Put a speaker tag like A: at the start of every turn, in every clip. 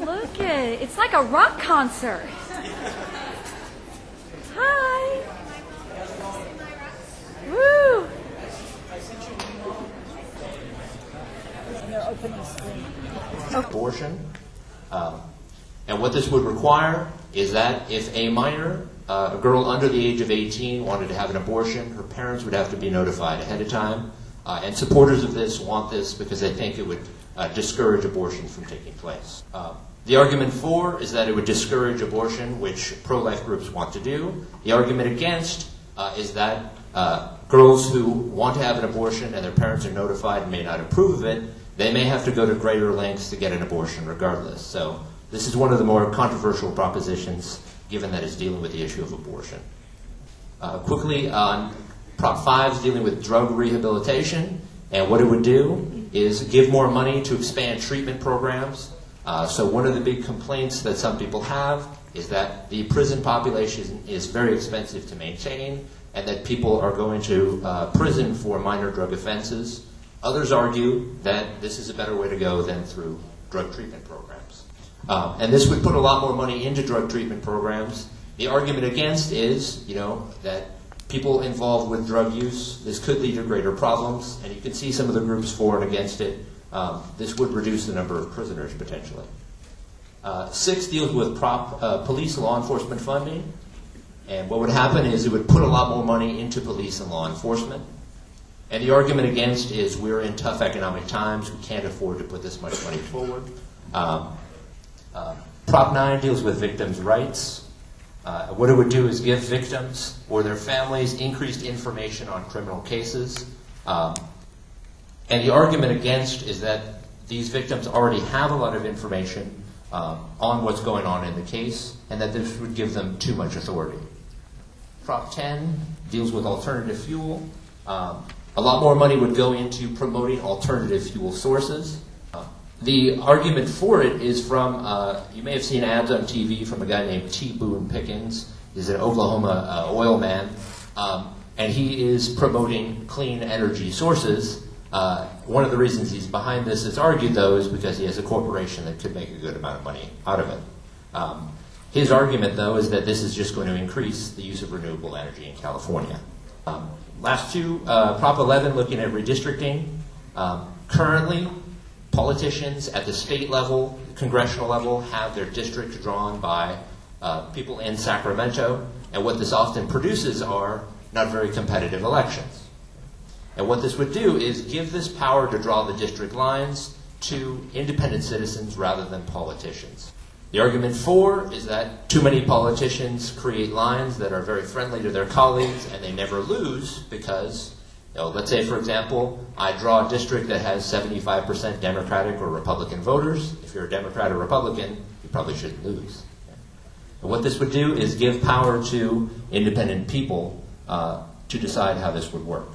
A: Look it. It's like a rock concert. Hi. Woo.
B: Abortion. And what this would require is that if a minor, a girl under the age of 18, wanted to have an abortion, her parents would have to be notified ahead of time. And supporters of this want this because they think it would discourage abortion from taking place. The argument for is that it would discourage abortion, which pro-life groups want to do. The argument against is that girls who want to have an abortion and their parents are notified and may not approve of it, they may have to go to greater lengths to get an abortion regardless. So this is one of the more controversial propositions, given that it's dealing with the issue of abortion. Quickly on Prop 5 is dealing with drug rehabilitation, and what it would do is give more money to expand treatment programs. So one of the big complaints that some people have is that the prison population is very expensive to maintain, and that people are going to prison for minor drug offenses. Others argue that this is a better way to go than through drug treatment programs. And this would put a lot more money into drug treatment programs. The argument against is, that people involved with drug use, this could lead to greater problems, and you can see some of the groups for and against it. This would reduce the number of prisoners potentially. 6 deals with police law enforcement funding, and what would happen is it would put a lot more money into police and law enforcement. And the argument against is we're in tough economic times, we can't afford to put this much money forward. Prop 9 deals with victims' rights. What it would do is give victims or their families increased information on criminal cases. And the argument against is that these victims already have a lot of information on what's going on in the case, and that this would give them too much authority. Prop 10 deals with alternative fuel. A lot more money would go into promoting alternative fuel sources. The argument for it is from, you may have seen ads on TV from a guy named T. Boone Pickens. He's an Oklahoma oil man, and he is promoting clean energy sources. One of the reasons he's behind this, it's argued, though, is because he has a corporation that could make a good amount of money out of it. His argument, though, is that this is just going to increase the use of renewable energy in California. Last two, Prop 11, looking at redistricting. Currently, politicians at the state level, congressional level, have their district drawn by people in Sacramento, and what this often produces are not very competitive elections. And what this would do is give this power to draw the district lines to independent citizens rather than politicians. The argument for is that too many politicians create lines that are very friendly to their colleagues and they never lose because, let's say, for example, I draw a district that has 75% Democratic or Republican voters. If you're a Democrat or Republican, you probably shouldn't lose. And what this would do is give power to independent people to decide how this would work.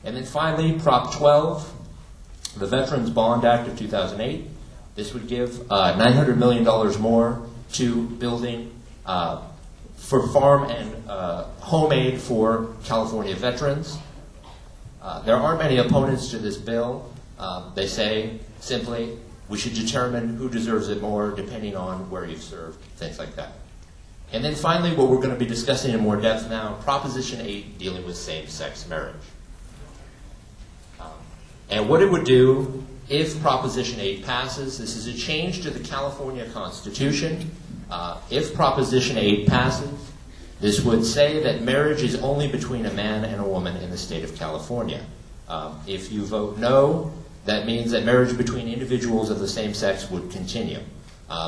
B: And then finally, Prop 12, the Veterans Bond Act of 2008. This would give $900 million more to building for farm and home aid for California veterans. There aren't many opponents to this bill. They say simply, we should determine who deserves it more depending on where you've served, things like that. And then finally, what we're going to be discussing in more depth now, Proposition 8, dealing with same-sex marriage. And what it would do if Proposition 8 passes, this is a change to the California Constitution. If Proposition 8 passes, this would say that marriage is only between a man and a woman in the state of California. If you vote no, that means that marriage between individuals of the same sex would continue.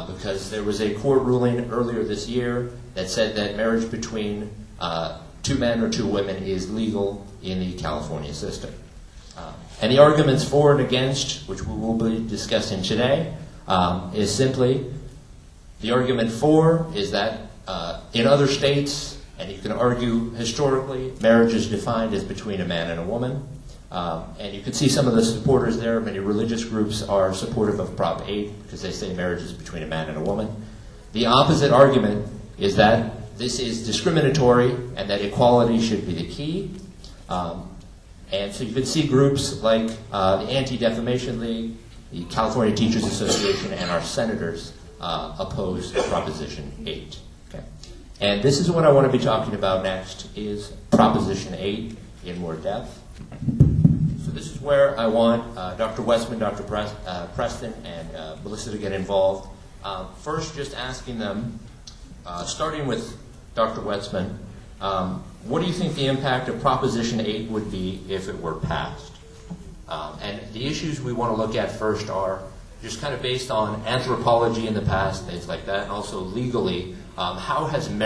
B: Because there was a court ruling earlier this year that said that marriage between 2 men or 2 women is legal in the California system. And the arguments for and against, which we will be discussing today, is simply, the argument for is that in other states, and you can argue historically, marriage is defined as between a man and a woman. And you can see some of the supporters there. Many religious groups are supportive of Prop 8 because they say marriage is between a man and a woman. The opposite argument is that this is discriminatory and that equality should be the key. And so you can see groups like the Anti-Defamation League, the California Teachers Association and our senators oppose Proposition 8. Okay. And this is what I want to be talking about next, is Proposition 8 in more depth. So this is where I want Dr. Westman, Dr. Preston, and Melissa to get involved. First, just asking them, starting with Dr. Westman, what do you think the impact of Proposition 8 would be if it were passed? And the issues we want to look at first are just kind of based on anthropology in the past, things like that, and also legally, how has marriage